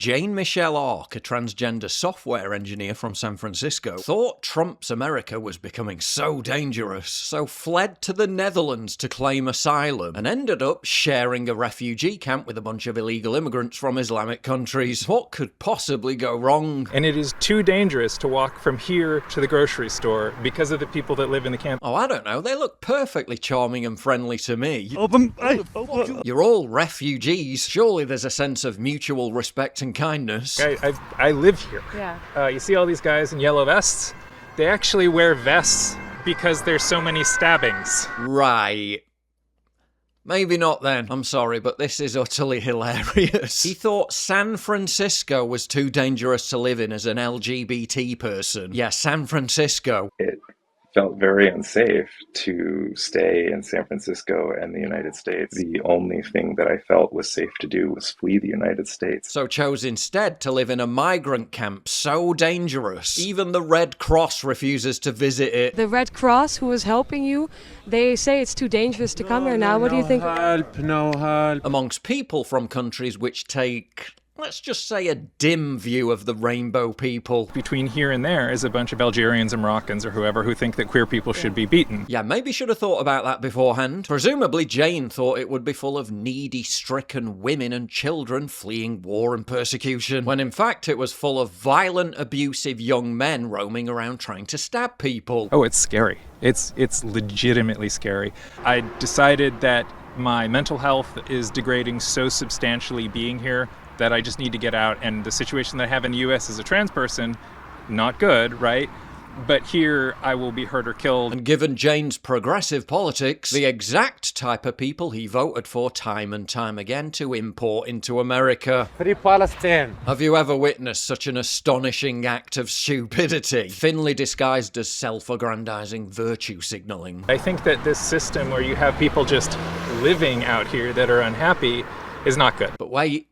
Jane Michelle Ark, a transgender software engineer from San Francisco, thought Trump's America was becoming so dangerous, so fled to the Netherlands to claim asylum, and ended up sharing a refugee camp with a bunch of illegal immigrants from Islamic countries. What could possibly go wrong? And it is too dangerous to walk from here to the grocery store because of the people that live in the camp. Oh, I don't know. They look perfectly charming and friendly to me. Open. You're all refugees. Surely there's a sense of mutual respect and kindness. I live here. Yeah. You see all these guys in yellow vests? They actually wear vests because there's so many stabbings. Right. Maybe not then. I'm sorry, but this is utterly hilarious. He thought San Francisco was too dangerous to live in as an LGBT person. Yeah, San Francisco. It felt very unsafe to stay in San Francisco and the United States. The only thing that I felt was safe to do was flee the United States. So chose instead to live in a migrant camp so dangerous. Even the Red Cross refuses to visit it. The Red Cross, who is helping you, they say it's too dangerous to come here now. What do you think? No help. Amongst people from countries which take, let's just say, a dim view of the rainbow people. Between here and there is a bunch of Algerians and Moroccans or whoever who think that queer people should be beaten. Yeah, maybe should have thought about that beforehand. Presumably Jane thought it would be full of needy, stricken women and children fleeing war and persecution, when in fact it was full of violent, abusive young men roaming around trying to stab people. Oh, it's scary. It's legitimately scary. I decided that my mental health is degrading so substantially being here that I just need to get out, and the situation that I have in the US as a trans person, not good, right? But here I will be hurt or killed. And given Jane's progressive politics, the exact type of people he voted for time and time again to import into America. Free Palestine. Have you ever witnessed such an astonishing act of stupidity, thinly disguised as self-aggrandizing virtue signaling? I think that this system where you have people just living out here that are unhappy is not good. But wait.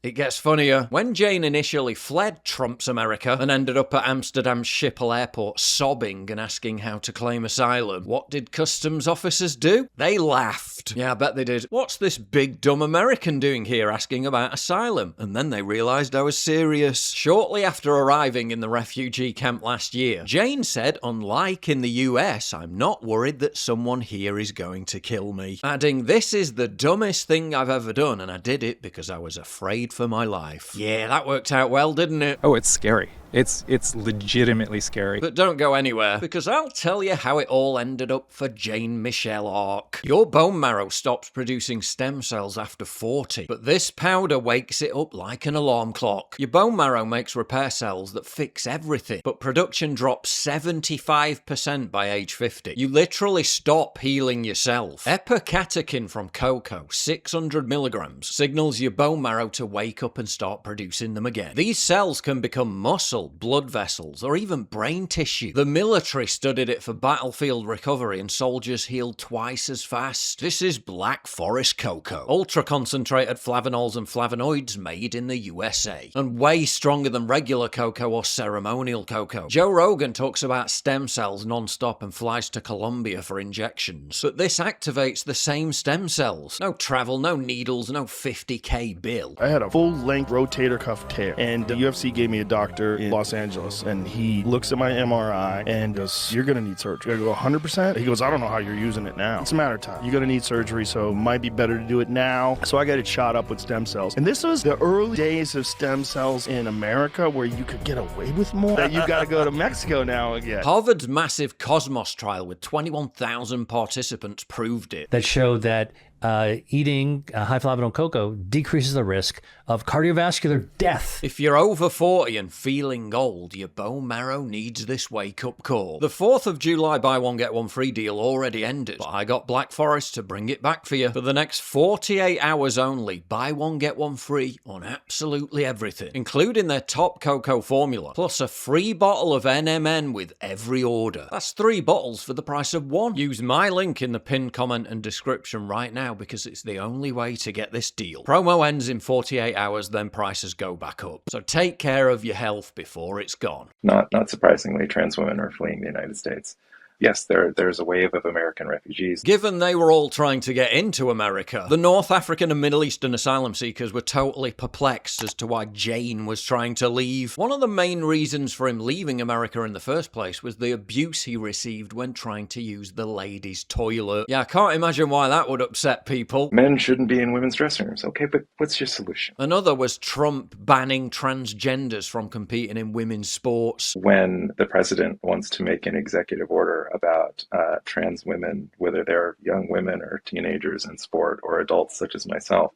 It gets funnier. When Jane initially fled Trump's America and ended up at Amsterdam's Schiphol airport sobbing and asking how to claim asylum, what did customs officers do? They laughed. Yeah, I bet they did. What's this big dumb American doing here asking about asylum? And then they realised I was serious. Shortly after arriving in the refugee camp last year, Jane said, unlike in the US, I'm not worried that someone here is going to kill me. Adding, this is the dumbest thing I've ever done, and I did it because I was afraid for my life. Yeah, that worked out well, didn't it? Oh, it's scary. It's legitimately scary. But don't go anywhere, because I'll tell you how it all ended up for Jane Michelle Ark. Your bone marrow stops producing stem cells after 40, but this powder wakes it up like an alarm clock. Your bone marrow makes repair cells that fix everything, but production drops 75% by age 50. You literally stop healing yourself. Epicatechin from cocoa, 600 milligrams, signals your bone marrow to wake up and start producing them again. These cells can become muscle, blood vessels, or even brain tissue. The military studied it for battlefield recovery, and soldiers healed twice as fast. This is Black Forest cocoa. Ultra concentrated flavanols and flavonoids made in the USA. And way stronger than regular cocoa or ceremonial cocoa. Joe Rogan talks about stem cells non-stop and flies to Colombia for injections. But this activates the same stem cells. No travel, no needles, no 50k bill. I had a full-length rotator cuff tear, and the UFC gave me a doctor in Los Angeles, and he looks at my MRI and goes, you're gonna need surgery. I go, 100%? He goes, I don't know how you're using it now. It's a matter of time. You're gonna need surgery, so it might be better to do it now. So I got it shot up with stem cells. And this was the early days of stem cells in America where you could get away with more. That you gotta go to Mexico now again. Harvard's massive Cosmos trial with 21,000 participants proved it. That showed that eating high flavanol cocoa decreases the risk of cardiovascular death. If you're over 40 and feeling old, your bone marrow needs this wake-up call. The 4th of July buy one get one free deal already ended, but I got Black Forest to bring it back for you. For the next 48 hours only, buy one get one free on absolutely everything, including their top cocoa formula, plus a free bottle of NMN with every order. That's 3 bottles for the price of 1. Use my link in the pinned comment and description right now, because it's the only way to get this deal. Promo ends in 48 hours, then prices go back up. So take care of your health before it's gone. Not surprisingly, trans women are fleeing the United States. yes, there's a wave of American refugees. Given they were all trying to get into America, the North African and Middle Eastern asylum seekers were totally perplexed as to why Jane was trying to leave. One of the main reasons for him leaving America in the first place was the abuse he received when trying to use the ladies' toilet. Yeah, I can't imagine why that would upset people. Men shouldn't be in women's dressing rooms. Okay, but what's your solution? Another was Trump banning transgenders from competing in women's sports. When the president wants to make an executive order about trans women, whether they're young women or teenagers in sport or adults such as myself,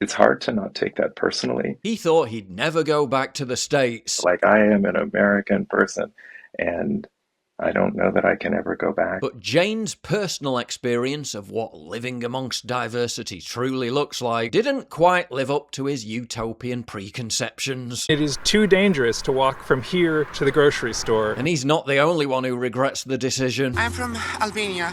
it's hard to not take that personally. He thought he'd never go back to the States. Like, I am an American person, and I don't know that I can ever go back. But Jane's personal experience of what living amongst diversity truly looks like didn't quite live up to his utopian preconceptions. It is too dangerous to walk from here to the grocery store. And he's not the only one who regrets the decision. I'm from Albania,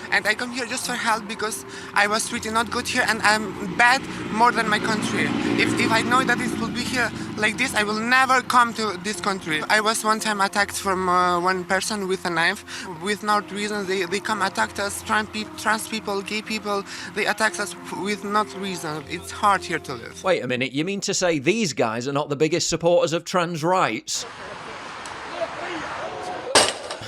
and I come here just for help because I was treated not good here, and I'm bad more than my country. If I know that it will be here like this, I will never come to this country. I was one time attacked from one person with a knife with no reason. They come attacked us, trans people, gay people. They attack us with no reason. It's hard here to live. Wait a minute, you mean to say these guys are not the biggest supporters of trans rights?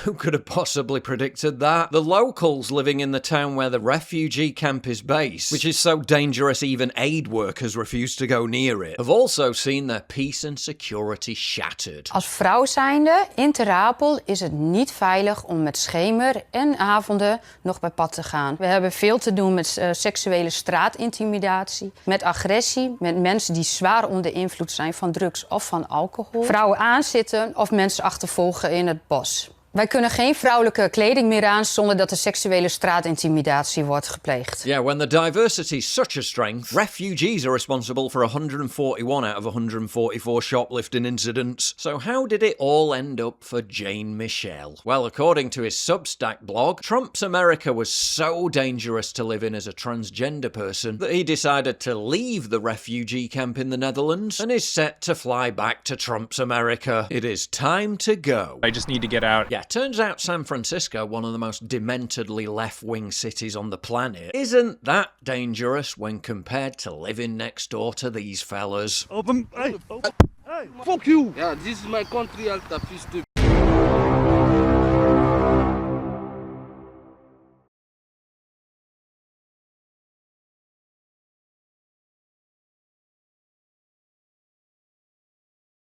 Who could have possibly predicted that? The locals living in the town where the refugee camp is based, which is so dangerous even aid workers refuse to go near it, have also seen their peace and security shattered. Als vrouw zijnde in Ter Apel is het niet veilig om met schemer en avonden nog bij pad te gaan. We hebben veel te doen met seksuele straatintimidatie, met agressie, met mensen die zwaar onder invloed zijn van drugs of van alcohol. Vrouwen aanzitten of mensen achtervolgen in het bos. Wij kunnen geen vrouwelijke kleding meer aan zonder dat er seksuele straatintimidatie wordt gepleegd. Yeah, when the diversity is such a strength, refugees are responsible for 141 out of 144 shoplifting incidents. So how did it all end up for Jane Michel? Well, according to his Substack blog, Trump's America was so dangerous to live in as a transgender person that he decided to leave the refugee camp in the Netherlands and is set to fly back to Trump's America. It is time to go. I just need to get out. Yeah, turns out San Francisco, one of the most dementedly left-wing cities on the planet, isn't that dangerous when compared to living next door to these fellas. Hey, fuck you! Yeah, this is my country, Alta,